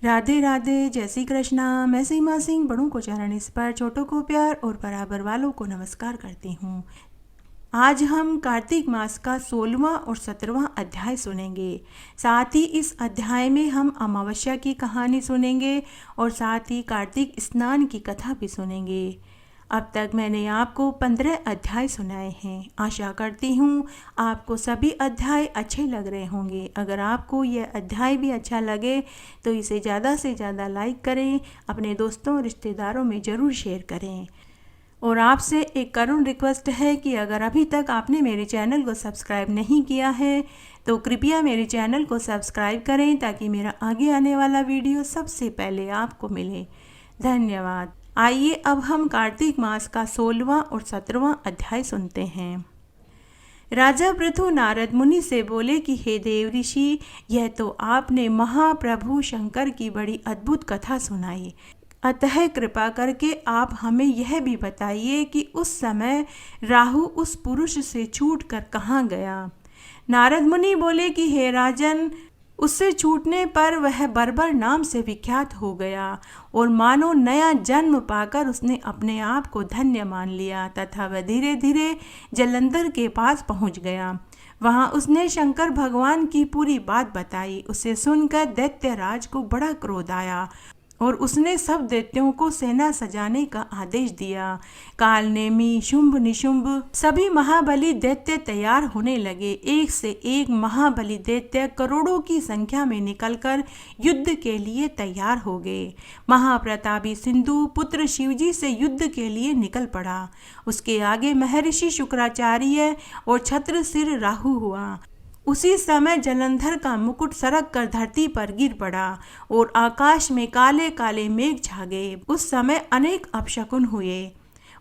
राधे राधे, जय श्री कृष्णा। मैं सीमा सिंह बड़ों को चरण स्पर्श, छोटों को प्यार और बराबर वालों को नमस्कार करती हूँ। आज हम कार्तिक मास का 16वां और 17वां अध्याय सुनेंगे। साथ ही इस अध्याय में हम अमावस्या की कहानी सुनेंगे और साथ ही कार्तिक स्नान की कथा भी सुनेंगे। अब तक मैंने आपको 15 अध्याय सुनाए हैं। आशा करती हूँ आपको सभी अध्याय अच्छे लग रहे होंगे। अगर आपको यह अध्याय भी अच्छा लगे तो इसे ज़्यादा से ज़्यादा लाइक करें, अपने दोस्तों और रिश्तेदारों में ज़रूर शेयर करें। और आपसे एक करुण रिक्वेस्ट है कि अगर अभी तक आपने मेरे चैनल को सब्सक्राइब नहीं किया है तो कृपया मेरे चैनल को सब्सक्राइब करें ताकि मेरा आगे आने वाला वीडियो सबसे पहले आपको मिले। धन्यवाद। आइए अब हम कार्तिक मास का 16वां और 17वां अध्याय सुनते हैं। राजा पृथु नारद मुनि से बोले कि हे देव ऋषि, यह तो आपने महाप्रभु शंकर की बड़ी अद्भुत कथा सुनाई। अतः कृपा करके आप हमें यह भी बताइए कि उस समय राहु उस पुरुष से छूटकर कहाँ गया। नारद मुनि बोले कि हे राजन, उससे छूटने पर वह बर्बर नाम से विख्यात हो गया और मानो नया जन्म पाकर उसने अपने आप को धन्य मान लिया तथा वह धीरे धीरे जलंधर के पास पहुंच गया। वहां उसने शंकर भगवान की पूरी बात बताई। उसे सुनकर दैत्यराज को बड़ा क्रोध आया और उसने सब दैत्यों को सेना सजाने का आदेश दिया। काल नेमी, शुंभ निशुंभ सभी महाबली दैत्य तैयार होने लगे। एक से एक महाबली दैत्य करोड़ों की संख्या में निकलकर युद्ध के लिए तैयार हो गए। महाप्रतापी सिंधु पुत्र शिवजी से युद्ध के लिए निकल पड़ा। उसके आगे महर्षि शुक्राचार्य और छत्रसिर राहु हुआ। उसी समय जलंधर का मुकुट सरक कर धरती पर गिर पड़ा और आकाश में काले काले मेघ छा गए। उस समय अनेक अपशकुन हुए।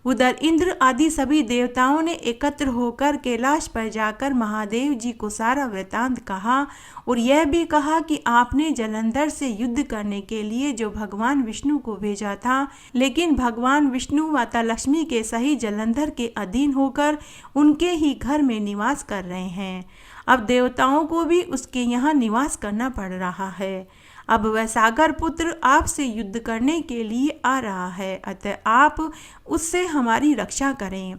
उधर इंद्र आदि सभी देवताओं ने एकत्र होकर कैलाश पर जाकर महादेव जी को सारा वृतांत कहा और यह भी कहा कि आपने जलंधर से युद्ध करने के लिए जो भगवान विष्णु को भेजा था, लेकिन भगवान विष्णु माता लक्ष्मी के सही जलंधर के अधीन होकर उनके ही घर में निवास कर रहे हैं। अब देवताओं को भी उसके यहाँ निवास करना पड़ रहा है। अब वह सागर पुत्र आपसे युद्ध करने के लिए आ रहा है, अतः आप उससे हमारी रक्षा करें।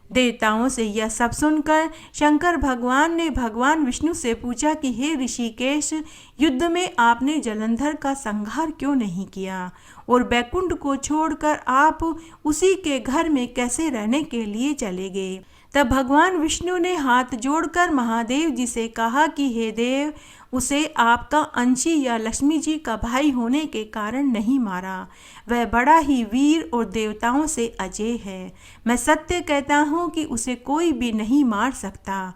देवताओं से यह सब सुनकर शंकर भगवान ने भगवान विष्णु से पूछा कि हे ऋषिकेश, युद्ध में आपने जलंधर का संहार क्यों नहीं किया और बैकुंठ को छोड़कर आप उसी के घर में कैसे रहने के लिए चले गए। तब भगवान विष्णु ने हाथ जोड़कर महादेव जी से कहा कि हे देव, उसे आपका अंशी या लक्ष्मी जी का भाई होने के कारण नहीं मारा। वह बड़ा ही वीर और देवताओं से अजय है। मैं सत्य कहता हूँ कि उसे कोई भी नहीं मार सकता।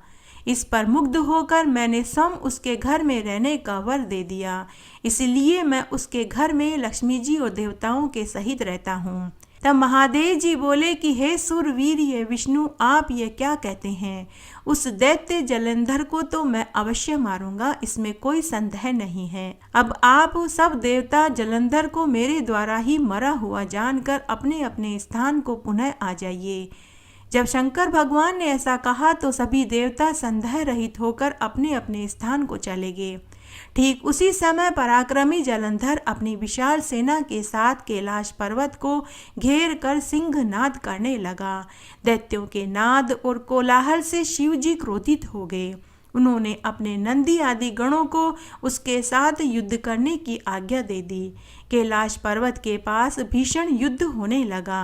इस पर मुग्ध होकर मैंने स्वयं उसके घर में रहने का वर दे दिया, इसलिए मैं उसके घर में लक्ष्मी जी और देवताओं के सहित रहता हूँ। तब महादेव जी बोले कि हे सुरवीर ये विष्णु, आप ये क्या कहते हैं। उस दैत्य जलंधर को तो मैं अवश्य मारूंगा, इसमें कोई संदेह नहीं है। अब आप सब देवता जलंधर को मेरे द्वारा ही मरा हुआ जानकर अपने अपने स्थान को पुनः आ जाइए। जब शंकर भगवान ने ऐसा कहा तो सभी देवता संदेह रहित होकर अपने अपने स्थान को चले गए। ठीक उसी समय पराक्रमी जलंधर अपनी विशाल सेना के साथ कैलाश पर्वत को घेर कर सिंहनाद करने लगा। दैत्यों के नाद और कोलाहल से शिव जी क्रोधित हो गए। उन्होंने अपने नंदी आदि गणों को उसके साथ युद्ध करने की आज्ञा दे दी। कैलाश पर्वत के पास भीषण युद्ध होने लगा।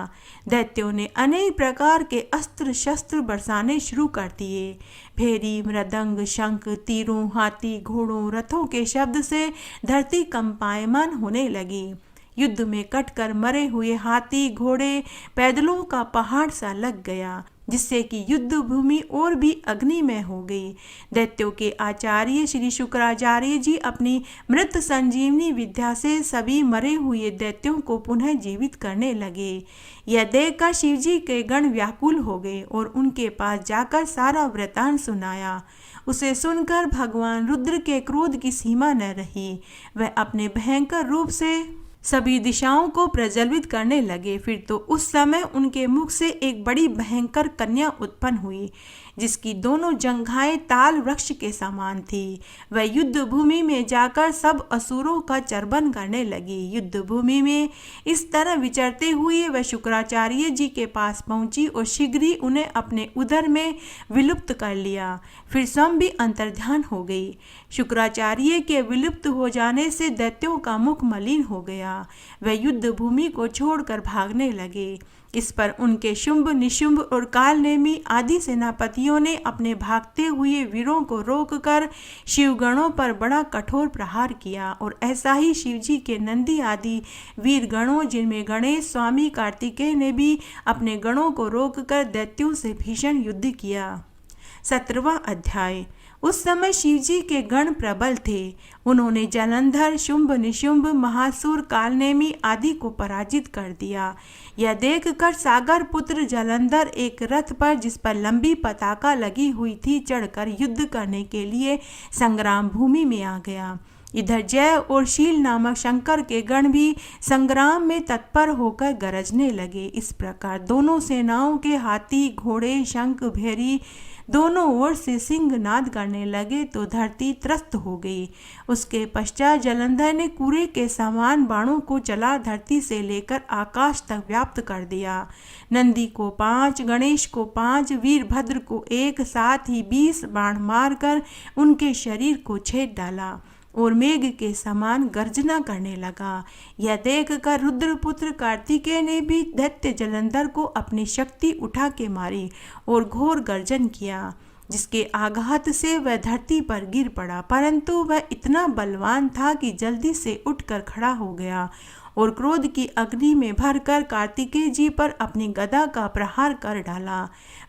दैत्यों ने अनेक प्रकार के अस्त्र शस्त्र बरसाने शुरू कर दिए। भेरी, मृदंग, शंख, तीरों, हाथी, घोड़ों, रथों के शब्द से धरती कंपायमान होने लगी। युद्ध में कटकर मरे हुए हाथी, घोड़े, पैदलों का पहाड़ सा लग गया, जिससे कि युद्ध भूमि और भी अग्निमय हो गई। दैत्यों के आचार्य श्री शुक्राचार्य जी अपनी मृत संजीवनी विद्या से सभी मरे हुए दैत्यों को पुनः जीवित करने लगे। यह देखकर शिवजी के गण व्याकुल हो गए और उनके पास जाकर सारा वृतांत सुनाया। उसे सुनकर भगवान रुद्र के क्रोध की सीमा न रही। वह अपने भयंकर रूप से सभी दिशाओं को प्रज्वलित करने लगे। फिर तो उस समय उनके मुख से एक बड़ी भयंकर कन्या उत्पन्न हुई, जिसकी दोनों जंघाएं ताल वृक्ष के समान थी। वह युद्ध भूमि में जाकर सब असुरों का चर्बन करने लगी। युद्ध भूमि में इस तरह विचरते हुए वह शुक्राचार्य जी के पास पहुंची और शीघ्र ही उन्हें अपने उदर में विलुप्त कर लिया। फिर स्वयं भी अंतर्ध्यान हो गई। शुक्राचार्य के विलुप्त हो जाने से दैत्यों का मुख मलिन हो गया। वह युद्ध भूमि को छोड़कर भागने लगे। इस पर उनके शुंभ, निशुंभ और कालनेमी आदि सेनापतियों ने अपने भागते हुए वीरों को रोककर शिवगणों पर बड़ा कठोर प्रहार किया। और ऐसा ही शिवजी के नंदी आदि वीर गणों, जिनमें गणेश, स्वामी कार्तिकेय ने भी अपने गणों को रोककर दैत्यों से भीषण युद्ध किया। 17वां अध्याय। उस समय शिवजी के गण प्रबल थे। उन्होंने जलंधर, शुंभ, निशुंभ, महासुर, कालनेमी आदि को पराजित कर दिया। यह देखकर सागर पुत्र जलंधर एक रथ पर, जिस पर लंबी पताका लगी हुई थी, चढ़कर युद्ध करने के लिए संग्राम भूमि में आ गया। इधर जय और शील नामक शंकर के गण भी संग्राम में तत्पर होकर गरजने लगे। इस प्रकार दोनों सेनाओं के हाथी, घोड़े, शंख, भेरी दोनों ओर से सिंह नाद करने लगे तो धरती त्रस्त हो गई। उसके पश्चात जलंधर ने कुरे के समान बाणों को चला धरती से लेकर आकाश तक व्याप्त कर दिया। नंदी को 5, गणेश को 5, वीरभद्र को 1, साथ ही 20 बाण मारकर उनके शरीर को छेद डाला और मेघ के समान गर्जना करने लगा। यह देखकर रुद्रपुत्र कार्तिकेय ने भी दैत्य जलंधर को अपनी शक्ति उठा के मारी और घोर गर्जन किया, जिसके आघात से वह धरती पर गिर पड़ा। परंतु वह इतना बलवान था कि जल्दी से उठकर खड़ा हो गया और क्रोध की अग्नि में भरकर कार्तिकेय जी पर अपनी गदा का प्रहार कर डाला।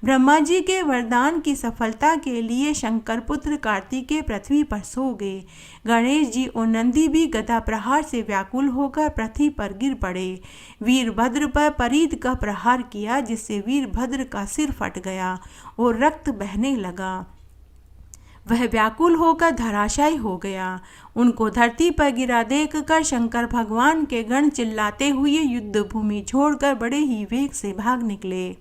ब्रह्मा जी के वरदान की सफलता के लिए शंकर पुत्र कार्तिकेय पृथ्वी पर सो गए। गणेश जी और नंदी भी गदा प्रहार से व्याकुल होकर पृथ्वी पर गिर पड़े। वीरभद्र पर परीद का प्रहार किया, जिससे वीरभद्र का सिर फट गया और रक्त बहने लगा। वह व्याकुल होकर धराशायी हो गया। उनको धरती पर गिरा देखकर शंकर भगवान के गण चिल्लाते हुए युद्ध भूमि छोड़कर बड़े ही वेग से भाग निकले।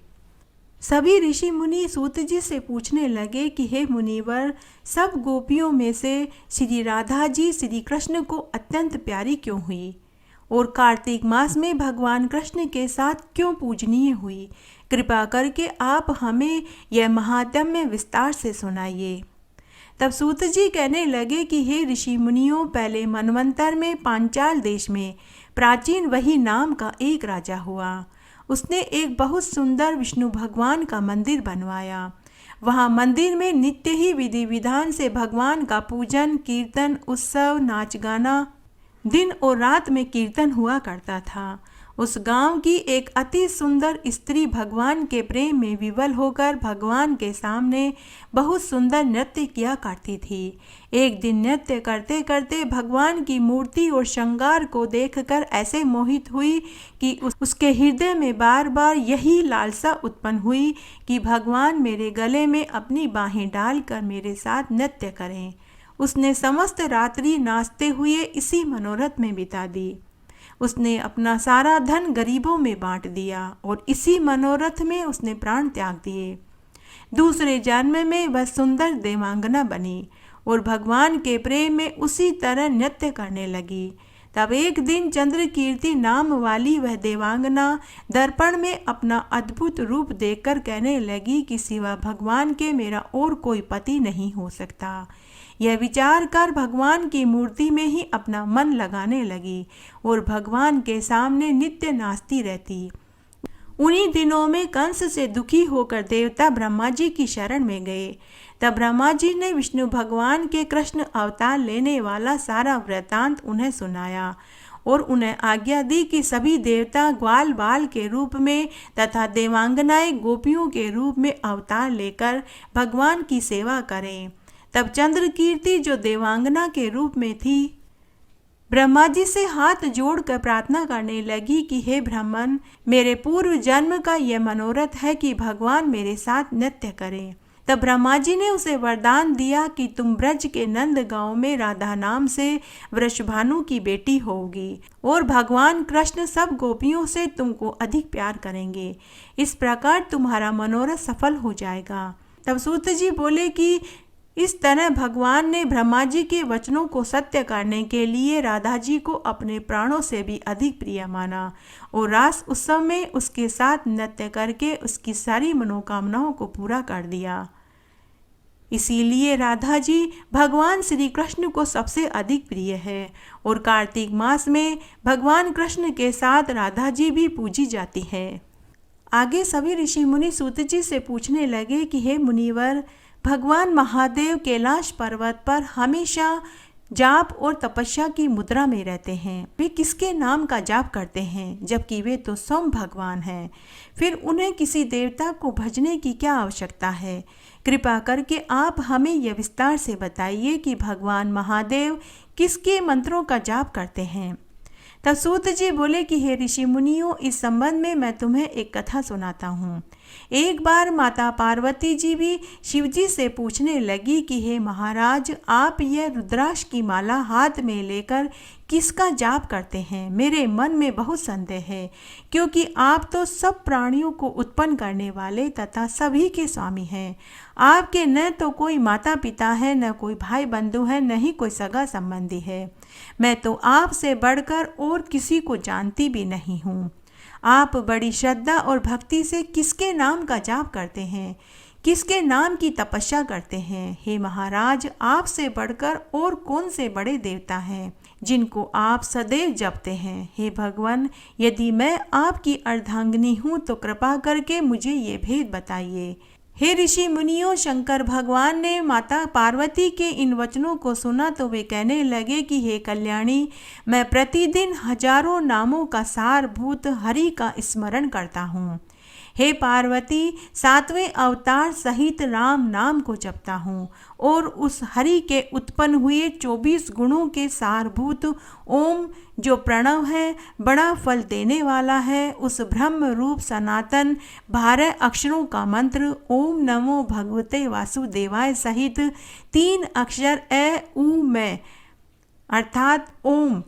सभी ऋषि मुनि सूत जी से पूछने लगे कि हे मुनिवर, सब गोपियों में से श्री राधा जी श्री कृष्ण को अत्यंत प्यारी क्यों हुई और कार्तिक मास में भगवान कृष्ण के साथ क्यों पूजनीय हुई? कृपा करके आप हमें यह महात्म्य विस्तार से सुनाइए। तब सूत जी कहने लगे कि हे ऋषि मुनियों, पहले मनवंतर में पांचाल देश में प्राचीन वही नाम का एक राजा हुआ। उसने एक बहुत सुंदर विष्णु भगवान का मंदिर बनवाया। वहाँ मंदिर में नित्य ही विधि विधान से भगवान का पूजन, कीर्तन, उत्सव, नाच गाना दिन और रात में कीर्तन हुआ करता था। उस गांव की एक अति सुंदर स्त्री भगवान के प्रेम में विवल होकर भगवान के सामने बहुत सुंदर नृत्य किया करती थी। एक दिन नृत्य करते करते भगवान की मूर्ति और श्रृंगार को देखकर ऐसे मोहित हुई कि उसके हृदय में बार बार यही लालसा उत्पन्न हुई कि भगवान मेरे गले में अपनी बाहें डालकर मेरे साथ नृत्य करें। उसने समस्त रात्रि नाचते हुए इसी मनोरथ में बिता दी। उसने अपना सारा धन गरीबों में बांट दिया और इसी मनोरथ में उसने प्राण त्याग दिए। दूसरे जन्म में वह सुंदर देवांगना बनी और भगवान के प्रेम में उसी तरह नृत्य करने लगी। तब एक दिन चंद्रकीर्ति नाम वाली वह देवांगना दर्पण में अपना अद्भुत रूप देखकर कहने लगी कि सिवा भगवान के मेरा और कोई पति नहीं हो सकता। यह विचार कर भगवान की मूर्ति में ही अपना मन लगाने लगी और भगवान के सामने नित्य नाचती रहती। उन्हीं दिनों में कंस से दुखी होकर देवता ब्रह्मा जी की शरण में गए। तब ब्रह्मा जी ने विष्णु भगवान के कृष्ण अवतार लेने वाला सारा वृत्तांत उन्हें सुनाया और उन्हें आज्ञा दी कि सभी देवता ग्वाल बाल के रूप में तथा देवांगनाएं गोपियों के रूप में अवतार लेकर भगवान की सेवा करें। तब चंद्रकीर्ति जो देवांगना के रूप में थी, ब्रह्मा जी से हाथ जोड़कर प्रार्थना करने लगी कि हे ब्राह्मण, मेरे पूर्व जन्म का यह मनोरथ है कि भगवान मेरे साथ नृत्य करें। तब ब्रह्मा जी ने उसे वरदान दिया कि तुम ब्रज के नंद गांव में राधा नाम से वृषभानु की बेटी होगी और भगवान कृष्ण सब गोपियों से तुमको अधिक प्यार करेंगे। इस प्रकार तुम्हारा मनोरथ सफल हो जाएगा। तब सूत जी बोले कि इस तरह भगवान ने ब्रह्मा जी के वचनों को सत्य करने के लिए राधा जी को अपने प्राणों से भी अधिक प्रिय माना और रास उत्सव में उसके साथ नृत्य करके उसकी सारी मनोकामनाओं को पूरा कर दिया। इसीलिए राधा जी भगवान श्री कृष्ण को सबसे अधिक प्रिय है और कार्तिक मास में भगवान कृष्ण के साथ राधा जी भी पूजी जाती है। आगे सभी ऋषि मुनि सूत जी से पूछने लगे कि हे मुनिवर, भगवान महादेव कैलाश पर्वत पर हमेशा जाप और तपस्या की मुद्रा में रहते हैं। वे किसके नाम का जाप करते हैं, जबकि वे तो स्वयं भगवान हैं। फिर उन्हें किसी देवता को भजने की क्या आवश्यकता है? कृपा करके आप हमें यह विस्तार से बताइए कि भगवान महादेव किसके मंत्रों का जाप करते हैं। तब सूत जी बोले कि हे ऋषि मुनियों, इस संबंध में मैं तुम्हें एक कथा सुनाता हूँ। एक बार माता पार्वती जी भी शिव जी से पूछने लगी कि हे महाराज, आप यह रुद्राक्ष की माला हाथ में लेकर किसका जाप करते हैं? मेरे मन में बहुत संदेह है, क्योंकि आप तो सब प्राणियों को उत्पन्न करने वाले तथा सभी के स्वामी हैं। आपके न तो कोई माता पिता है, न कोई भाई बंधु है, न ही कोई सगा संबंधी है। मैं तो आपसे बढ़कर और किसी को जानती भी नहीं हूँ। आप बड़ी श्रद्धा और भक्ति से किसके नाम का जाप करते हैं, किसके नाम की तपस्या करते हैं? हे महाराज, आपसे बढ़कर और कौन से बड़े देवता हैं जिनको आप सदैव जपते हैं? हे भगवान, यदि मैं आपकी अर्धांगिनी हूँ तो कृपा करके मुझे ये भेद बताइए। हे ऋषि मुनियों, शंकर भगवान ने माता पार्वती के इन वचनों को सुना तो वे कहने लगे कि हे कल्याणी, मैं प्रतिदिन हजारों नामों का सारभूत हरि का स्मरण करता हूँ। हे पार्वती, 7वें अवतार सहित राम नाम को जपता हूँ और उस हरि के उत्पन्न हुए 24 गुणों के सारभूत ओम, जो प्रणव है, बड़ा फल देने वाला है, उस ब्रह्म रूप सनातन 12 अक्षरों का मंत्र ओम नमो भगवते वासुदेवाय सहित 3 अक्षर ए ऊ मैं अर्थात ओम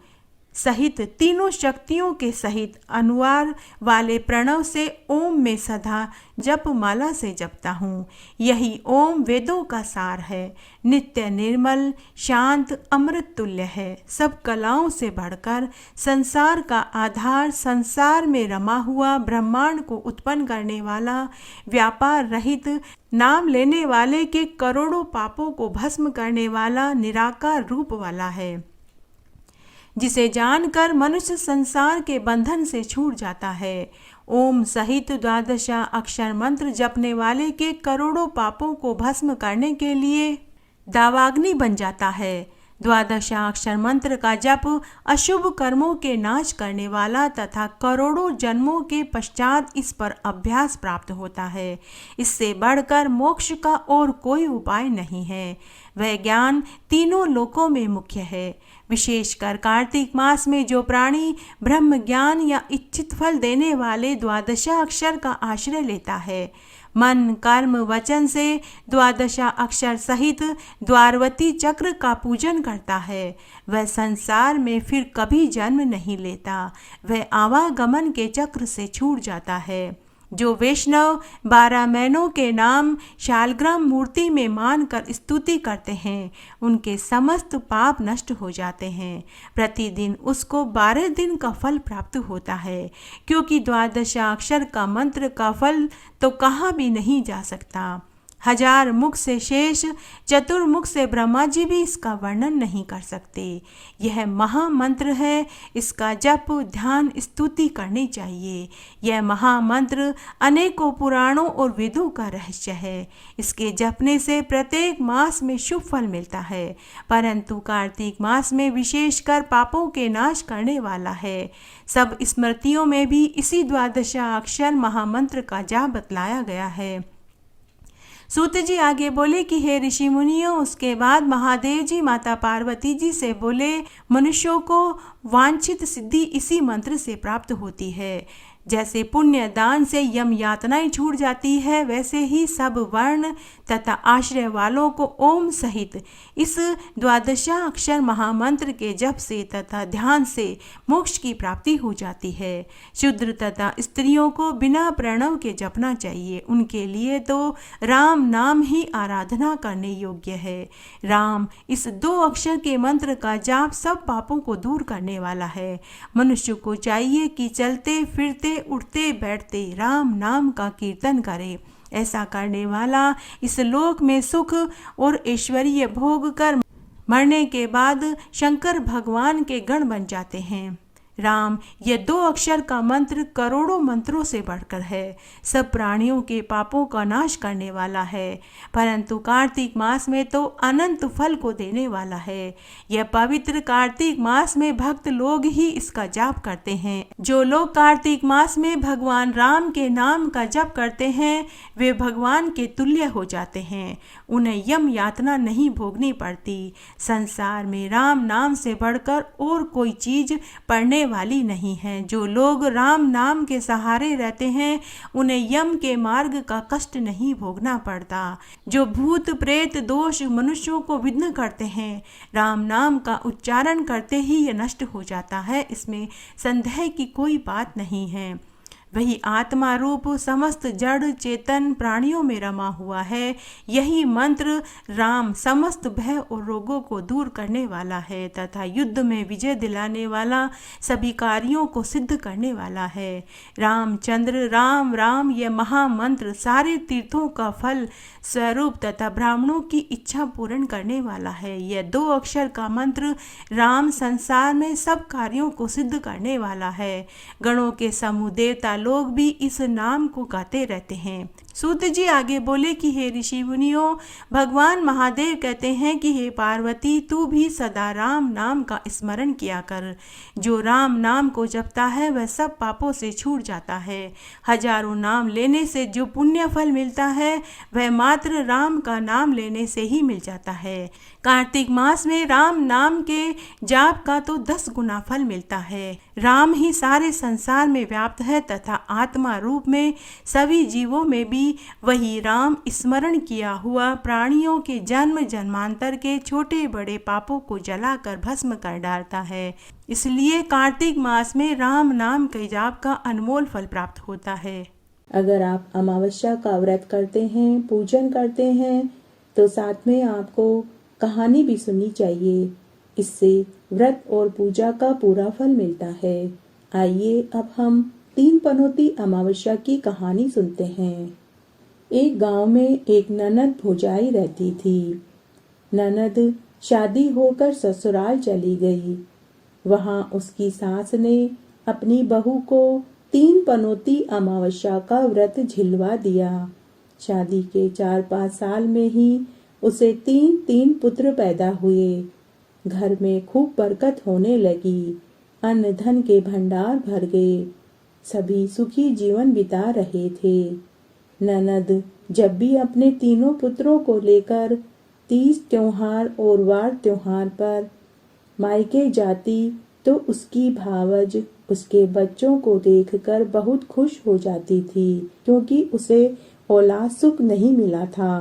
सहित तीनों शक्तियों के सहित अनुवार वाले प्रणव से ओम में सदा जप माला से जपता हूँ। यही ओम वेदों का सार है, नित्य निर्मल शांत अमृत तुल्य है, सब कलाओं से बढ़कर संसार का आधार, संसार में रमा हुआ ब्रह्मांड को उत्पन्न करने वाला, व्यापार रहित, नाम लेने वाले के करोड़ों पापों को भस्म करने वाला, निराकार रूप वाला है, जिसे जानकर मनुष्य संसार के बंधन से छूट जाता है। ओम सहित 12 अक्षर मंत्र जपने वाले के करोड़ों पापों को भस्म करने के लिए दावाग्नि बन जाता है। 12 अक्षर मंत्र का जप अशुभ कर्मों के नाश करने वाला तथा करोड़ों जन्मों के पश्चात इस पर अभ्यास प्राप्त होता है। इससे बढ़कर मोक्ष का और कोई उपाय नहीं है। वह ज्ञान तीनों लोकों में मुख्य है। विशेषकर कार्तिक मास में जो प्राणी ब्रह्म ज्ञान या इच्छित फल देने वाले 12 अक्षर का आश्रय लेता है, मन कर्म वचन से 12 अक्षर सहित द्वारवती चक्र का पूजन करता है, वह संसार में फिर कभी जन्म नहीं लेता, वह आवागमन के चक्र से छूट जाता है। जो वैष्णव 12 महीनों के नाम शालग्राम मूर्ति में मानकर स्तुति करते हैं, उनके समस्त पाप नष्ट हो जाते हैं। प्रतिदिन उसको 12 दिन का फल प्राप्त होता है, क्योंकि 12 अक्षर का मंत्र का फल तो कहाँ भी नहीं जा सकता। 1000 मुख से शेष, चतुर्मुख से ब्रह्मा जी भी इसका वर्णन नहीं कर सकते। यह महामंत्र है, इसका जप ध्यान स्तुति करनी चाहिए। यह महामंत्र अनेकों पुराणों और वेदों का रहस्य है। इसके जपने से प्रत्येक मास में शुभ फल मिलता है, परंतु कार्तिक मास में विशेषकर पापों के नाश करने वाला है। सब स्मृतियों में भी इसी 12 अक्षर महामंत्र का जाप बतलाया गया है। सूत जी आगे बोले कि हे ऋषि मुनियों, उसके बाद महादेव जी माता पार्वती जी से बोले, मनुष्यों को वांछित सिद्धि इसी मंत्र से प्राप्त होती है। जैसे पुण्य दान से यम यातनाएं छूट जाती है, वैसे ही सब वर्ण तथा आश्रय वालों को ओम सहित इस द्वादशाक्षर महामंत्र के जप से तथा ध्यान से मोक्ष की प्राप्ति हो जाती है। शूद्र तथा स्त्रियों को बिना प्रणव के जपना चाहिए। उनके लिए तो राम नाम ही आराधना करने योग्य है। राम इस 2 अक्षर के मंत्र का जाप सब पापों को दूर करने वाला है। मनुष्य को चाहिए कि चलते फिरते उठते बैठते राम नाम का कीर्तन करे। ऐसा करने वाला इस लोक में सुख और ऐश्वर्य भोग कर मरने के बाद शंकर भगवान के गण बन जाते हैं। राम यह 2 अक्षर का मंत्र करोड़ों मंत्रों से बढ़कर है। सब प्राणियों के पापों का नाश करने वाला है, परंतु कार्तिक मास में तो अनंत फल को देने वाला है। यह पवित्र कार्तिक मास में भक्त लोग ही इसका जाप करते हैं। जो लोग कार्तिक मास में भगवान राम के नाम का जप करते हैं, वे भगवान के तुल्य हो जाते हैं। उन्हें यम यातना नहीं भोगनी पड़ती। संसार में राम नाम से बढ़कर और कोई चीज पढ़ने वाली नहीं है। जो लोग राम नाम के सहारे रहते हैं, उन्हें यम के मार्ग का कष्ट नहीं भोगना पड़ता। जो भूत प्रेत दोष मनुष्यों को विघ्न करते हैं, राम नाम का उच्चारण करते ही ये नष्ट हो जाता है। इसमें संदेह की कोई बात नहीं है। वही आत्मा रूप समस्त जड़ चेतन प्राणियों में रमा हुआ है। यही मंत्र राम समस्त भय और रोगों को दूर करने वाला है तथा युद्ध में विजय दिलाने वाला, सभी कार्यों को सिद्ध करने वाला है। रामचंद्र राम राम यह महामंत्र सारे तीर्थों का फल स्वरूप तथा ब्राह्मणों की इच्छा पूर्ण करने वाला है। यह 2 अक्षर का मंत्र राम संसार में सब कार्यों को सिद्ध करने वाला है। गणों के समूह देवता लोग भी इस नाम को गाते रहते हैं। सूत जी आगे बोले कि हे ऋषि मुनियों, भगवान महादेव कहते हैं कि हे पार्वती, तू भी सदा राम नाम का स्मरण किया कर। जो राम नाम को जपता है वह सब पापों से छूट जाता है। हजारों नाम लेने से जो पुण्य फल मिलता है वह मात्र राम का नाम लेने से ही मिल जाता है। कार्तिक मास में राम नाम के जाप का तो 10 गुना फल मिलता है। राम ही सारे संसार में व्याप्त है तथा आत्मा रूप में सभी जीवों में भी वही राम स्मरण किया हुआ प्राणियों के जन्म जन्मांतर के छोटे बड़े पापों को जलाकर भस्म कर डालता है। इसलिए कार्तिक मास में राम नाम के जाप का अनमोल फल प्राप्त होता है। अगर आप अमावस्या का व्रत करते हैं, पूजन करते हैं, तो साथ में आपको कहानी भी सुननी चाहिए। इससे व्रत और पूजा का पूरा फल मिलता है। आइए अब हम 3 पनौती अमावस्या की कहानी सुनते हैं। एक गांव में एक ननद भौजाई रहती थी। ननद शादी होकर ससुराल चली गई। वहां उसकी सास ने अपनी बहू को 3 पनौती अमावस्या का व्रत झिलवा दिया। शादी के 4-5 साल में ही उसे 3 पुत्र पैदा हुए। घर में खूब बरकत होने लगी। अन्न धन के भंडार भर गए। सभी सुखी जीवन बिता रहे थे। ननद जब भी अपने 3 पुत्रों को लेकर तीज त्योहार और वार त्योहार पर मायके जाती तो उसकी भावज उसके बच्चों को देखकर बहुत खुश हो जाती थी, क्योंकि उसे औलाद सुख नहीं मिला था।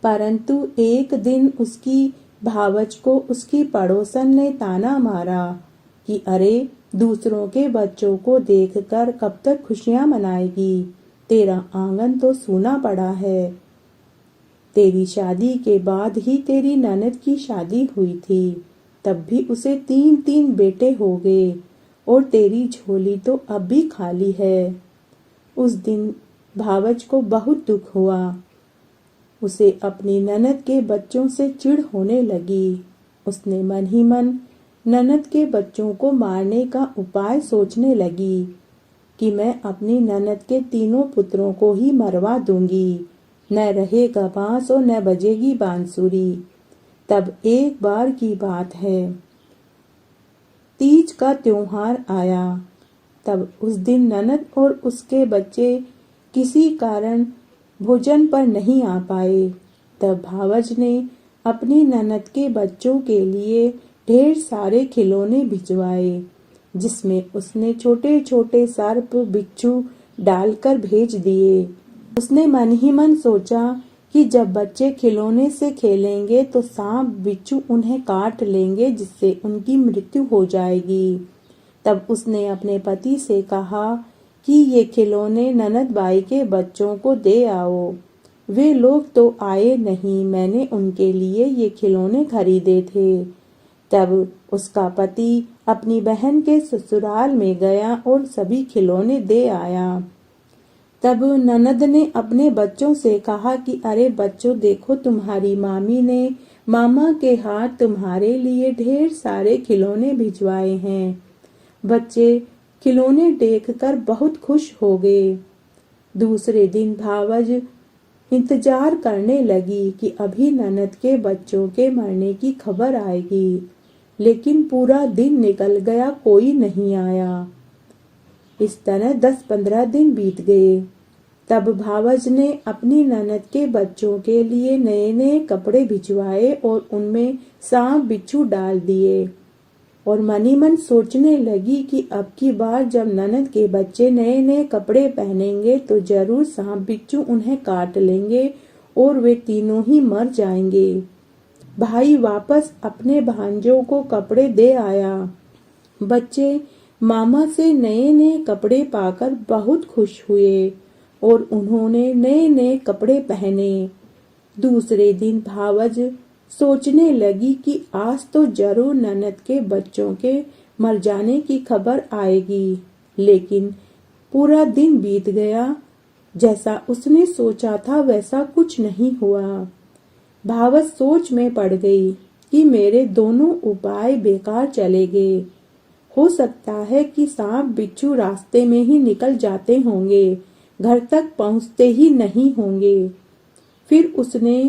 परंतु एक दिन उसकी भावज को उसकी पड़ोसन ने ताना मारा कि अरे, दूसरों के बच्चों को देखकर कब तक खुशियां मनाएगी? तेरा आंगन तो सूना पड़ा है। तेरी शादी के बाद ही तेरी ननद की शादी हुई थी, तब भी उसे 3 बेटे हो गए और तेरी झोली तो अब भी खाली है। उस दिन भावज को बहुत दुख हुआ। उसे अपनी ननद के बच्चों से चिढ़ होने लगी। उसने मन ही मन ननद के बच्चों को मारने का उपाय सोचने लगी कि मैं अपनी ननद के 3 पुत्रों को ही मरवा दूंगी। न रहेगा बांस और न बजेगी बांसुरी। तब एक बार की बात है, तीज का त्योहार आया। तब उस दिन ननद और उसके बच्चे किसी कारण भोजन पर नहीं आ पाए। तब भावज ने अपनी ननद के बच्चों के लिए ढेर सारे खिलौने भिजवाए जिसमें उसने छोटे छोटे सर्प बिच्छू डालकर भेज दिए। उसने मन ही मन सोचा कि जब बच्चे खिलौने से खेलेंगे तो सांप बिच्छू उन्हें काट लेंगे, जिससे उनकी मृत्यु हो जाएगी। तब उसने अपने पति से कहा कि ये खिलौने ननद बाई के बच्चों को दे आओ। वे लोग तो आए नहीं, मैंने उनके लिए ये खिलौने खरीदे थे। तब उसका पति अपनी बहन के ससुराल में गया और सभी खिलौने दे आया। तब ननद ने अपने बच्चों से कहा कि अरे बच्चों, देखो तुम्हारी मामी ने मामा के हाथ तुम्हारे लिए ढेर सारे खिलौने भिजवाए हैं। बच्चे खिलौने देखकर बहुत खुश हो गए। दूसरे दिन भावज इंतजार करने लगी कि अभी ननद के बच्चों के मरने की खबर आएगी, लेकिन पूरा दिन निकल गया, कोई नहीं आया। इस तरह 10-15 दिन बीत गए। तब भावज ने अपनी ननद के बच्चों के लिए नए नए कपड़े भिजवाए और उनमें सांप बिच्छू डाल दिए और मनी मन सोचने लगी कि अब की बार जब ननद के बच्चे नए नए कपड़े पहनेंगे तो जरूर सांप बिच्छू उन्हें काट लेंगे और वे तीनों ही मर जाएंगे। भाई वापस अपने भांजों को कपड़े दे आया। बच्चे मामा से नए नए कपड़े पाकर बहुत खुश हुए और उन्होंने नए नए कपड़े पहने। दूसरे दिन भावज सोचने लगी कि आज तो जरूर ननद के बच्चों के मर जाने की खबर आएगी, लेकिन पूरा दिन बीत गया। जैसा उसने सोचा था वैसा कुछ नहीं हुआ। भावज सोच में पड़ गई कि मेरे दोनों उपाय बेकार चले गए। हो सकता है कि सांप बिच्छू रास्ते में ही निकल जाते होंगे, घर तक पहुंचते ही नहीं होंगे। फिर उसने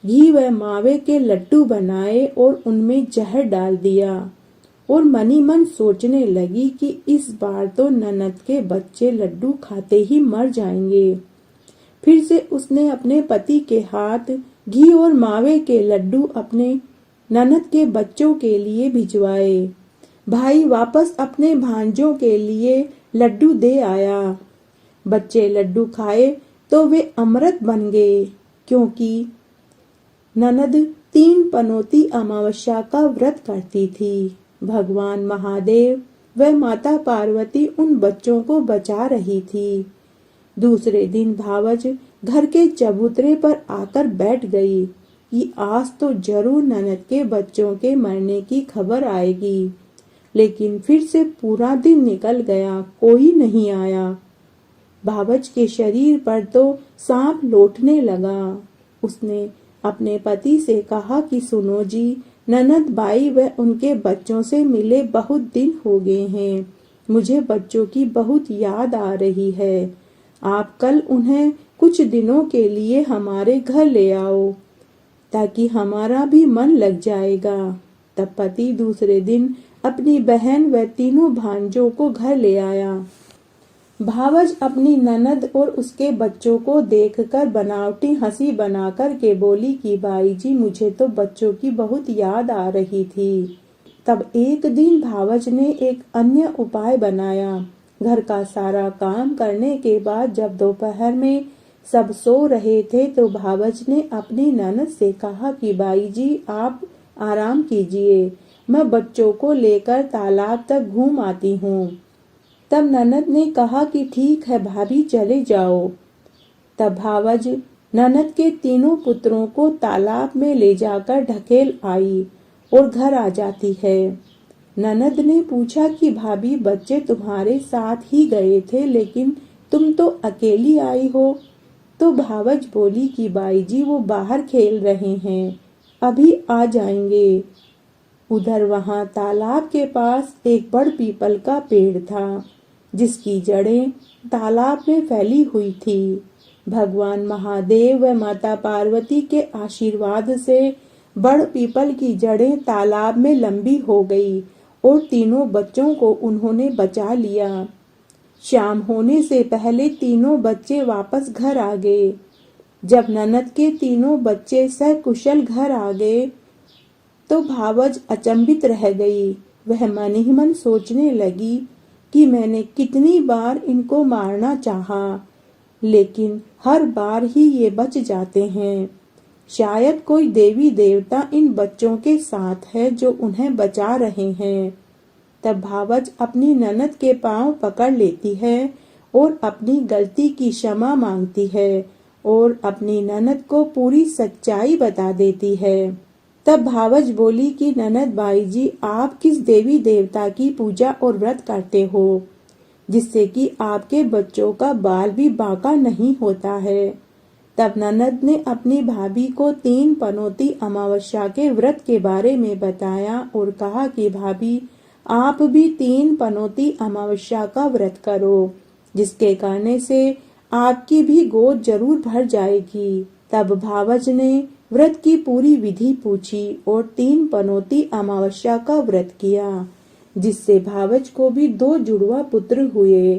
घी व मावे के लड्डू बनाए और उनमें जहर डाल दिया और मनी मन सोचने लगी कि इस बार तो ननद के बच्चे लड्डू खाते ही मर जाएंगे। फिर से उसने अपने पति के हाथ घी और मावे के लड्डू अपने ननद के बच्चों के लिए भिजवाए। भाई वापस अपने भांजों के लिए लड्डू दे आया। बच्चे लड्डू खाए तो वे अमृत बन गए, क्योंकि ननद 3 पनौती अमावस्या का व्रत करती थी। भगवान महादेव व माता पार्वती उन बच्चों को बचा रही थी। दूसरे दिन भावज घर के चबूतरे पर आकर बैठ गई कि आज तो जरूर ननद के बच्चों के मरने की खबर आएगी, लेकिन फिर से पूरा दिन निकल गया, कोई नहीं आया। भावज के शरीर पर तो सांप लौटने लगा। उसने अपने पति से कहा कि सुनो जी, ननद बाई व उनके बच्चों से मिले बहुत दिन हो गए हैं, मुझे बच्चों की बहुत याद आ रही है। आप कल उन्हें कुछ दिनों के लिए हमारे घर ले आओ, ताकि हमारा भी मन लग जाएगा। तब पति दूसरे दिन अपनी बहन व तीनों भांजों को घर ले आया। भावज अपनी ननद और उसके बच्चों को देखकर बनावटी हंसी बनाकर के बोली कि बाई जी, मुझे तो बच्चों की बहुत याद आ रही थी। तब एक दिन भावज ने एक अन्य उपाय बनाया। घर का सारा काम करने के बाद जब दोपहर में सब सो रहे थे तो भावज ने अपनी ननद से कहा कि बाई जी, आप आराम कीजिए, मैं बच्चों को लेकर तालाब तक घूम आती हूँ। तब ननद ने कहा कि ठीक है भाभी, चले जाओ। तब भावज ननद के तीनों पुत्रों को तालाब में ले जाकर ढकेल आई और घर आ जाती है। ननद ने पूछा कि भाभी, बच्चे तुम्हारे साथ ही गए थे, लेकिन तुम तो अकेली आई हो। तो भावज बोली कि बाई जी, वो बाहर खेल रहे हैं, अभी आ जाएंगे। उधर वहां तालाब के पास एक बड़ पीपल का पेड़ था, जिसकी जड़ें तालाब में फैली हुई थी। भगवान महादेव व माता पार्वती के आशीर्वाद से बड़ पीपल की जड़ें तालाब में लंबी हो गई और तीनों बच्चों को उन्होंने बचा लिया। शाम होने से पहले तीनों बच्चे वापस घर आ गए। जब ननद के तीनों बच्चे सकुशल घर आ गए तो भावज अचंभित रह गई वह मन ही मन सोचने लगी कि मैंने कितनी बार इनको मारना चाहा, लेकिन हर बार ही ये बच जाते हैं। शायद कोई देवी देवता इन बच्चों के साथ है जो उन्हें बचा रहे हैं। तब भावज अपनी ननद के पांव पकड़ लेती है और अपनी गलती की क्षमा मांगती है और अपनी ननद को पूरी सच्चाई बता देती है। तब भावज बोली कि ननद बाई जी, आप किस देवी देवता की पूजा और व्रत करते हो जिससे कि आपके बच्चों का बाल भी बांका नहीं होता है। तब ननद ने अपनी भाभी को 3 पनौती अमावस्या के व्रत के बारे में बताया और कहा कि भाभी, आप भी 3 पनौती अमावस्या का व्रत करो, जिसके करने से आपकी भी गोद जरूर भर जाएगी। तब भावज ने व्रत की पूरी विधि पूछी और 3 पनौती अमावस्या का व्रत किया, जिससे भावज को भी 2 जुड़वा पुत्र हुए।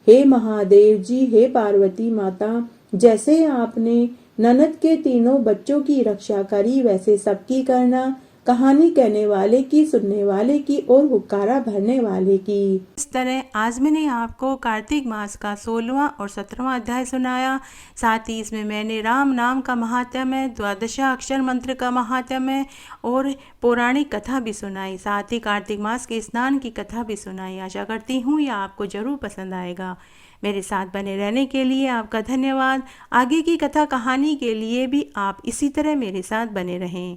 हे महादेव जी, हे पार्वती माता, जैसे आपने ननद के 3 बच्चों की रक्षा करी, वैसे सबकी करना, कहानी कहने वाले की, सुनने वाले की और हुक्कारा भरने वाले की। इस तरह आज मैंने आपको कार्तिक मास का 16वां और 17वां अध्याय सुनाया। साथ ही इसमें मैंने राम नाम का महात्म्य, द्वादशा अक्षर मंत्र का महात्म्य और पौराणिक कथा भी सुनाई। साथ ही कार्तिक मास के स्नान की कथा भी सुनाई। आशा करती हूँ यह आपको जरूर पसंद आएगा। मेरे साथ बने रहने के लिए आपका धन्यवाद। आगे की कथा कहानी के लिए भी आप इसी तरह मेरे साथ बने रहें।